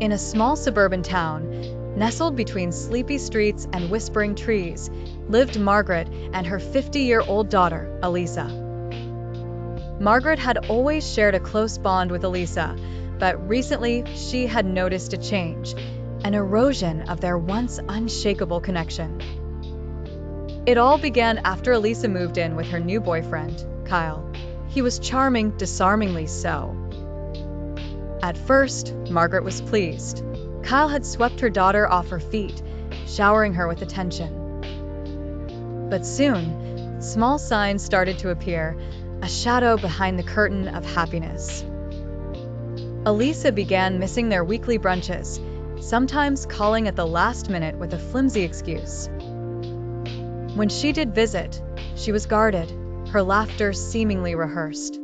In a small suburban town, nestled between sleepy streets and whispering trees, lived Margaret and her 50-year-old daughter, Elisa. Margaret had always shared a close bond with Elisa, but recently she had noticed a change, an erosion of their once unshakable connection. It all began after Elisa moved in with her new boyfriend, Kyle. He was charming, disarmingly so. At first, Margaret was pleased. Kyle had swept her daughter off her feet, showering her with attention. But soon, small signs started to appear, a shadow behind the curtain of happiness. Elisa began missing their weekly brunches, sometimes calling at the last minute with a flimsy excuse. When she did visit, she was guarded, her laughter seemingly rehearsed.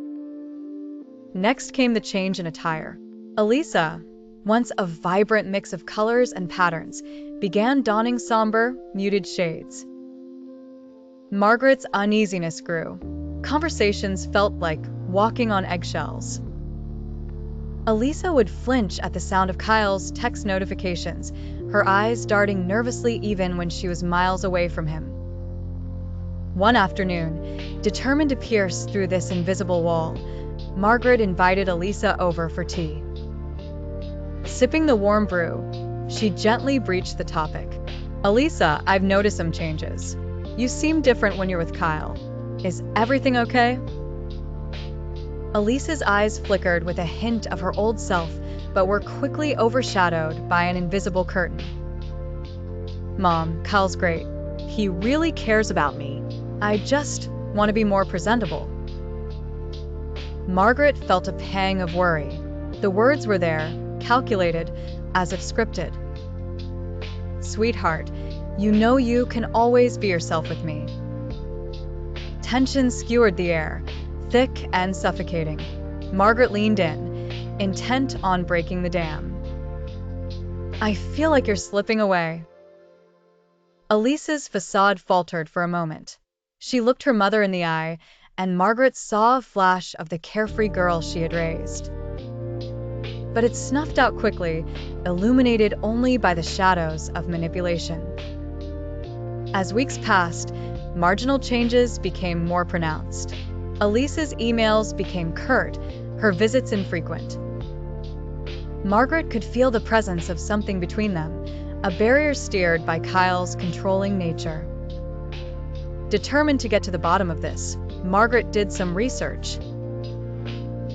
Next came the change in attire. Elisa, once a vibrant mix of colors and patterns, began donning somber, muted shades. Margaret's uneasiness grew. Conversations felt like walking on eggshells. Elisa would flinch at the sound of Kyle's text notifications, her eyes darting nervously even when she was miles away from him. One afternoon, determined to pierce through this invisible wall, Margaret invited Elisa over for tea. Sipping the warm brew, she gently breached the topic. "Elisa, I've noticed some changes. You seem different when you're with Kyle. Is everything okay?" Elisa's eyes flickered with a hint of her old self, but were quickly overshadowed by an invisible curtain. "Mom, Kyle's great. He really cares about me. I just want to be more presentable." Margaret felt a pang of worry. The words were there, calculated, as if scripted. "Sweetheart, you know you can always be yourself with me." Tension skewered the air, thick and suffocating. Margaret leaned in, intent on breaking the dam. "I feel like you're slipping away." Elisa's facade faltered for a moment. She looked her mother in the eye, and Margaret saw a flash of the carefree girl she had raised. But it snuffed out quickly, illuminated only by the shadows of manipulation. As weeks passed, marginal changes became more pronounced. Elisa's emails became curt, her visits infrequent. Margaret could feel the presence of something between them, a barrier steered by Kyle's controlling nature. Determined to get to the bottom of this, Margaret did some research.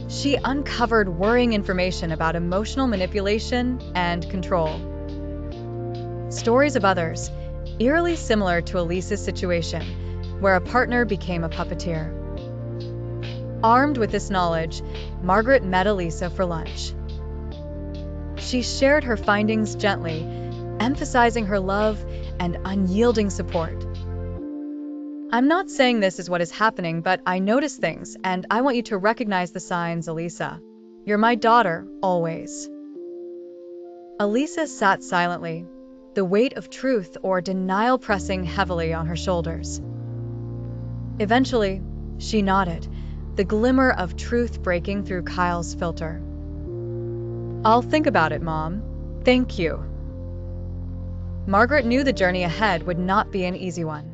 She uncovered worrying information about emotional manipulation and control. Stories of others, eerily similar to Elisa's situation, where a partner became a puppeteer. Armed with this knowledge, Margaret met Elisa for lunch. She shared her findings gently, emphasizing her love and unyielding support. "I'm not saying this is what is happening, but I notice things, and I want you to recognize the signs, Elisa. You're my daughter, always." Elisa sat silently, the weight of truth or denial pressing heavily on her shoulders. Eventually, she nodded, the glimmer of truth breaking through Kyle's filter. "I'll think about it, Mom. Thank you." Margaret knew the journey ahead would not be an easy one.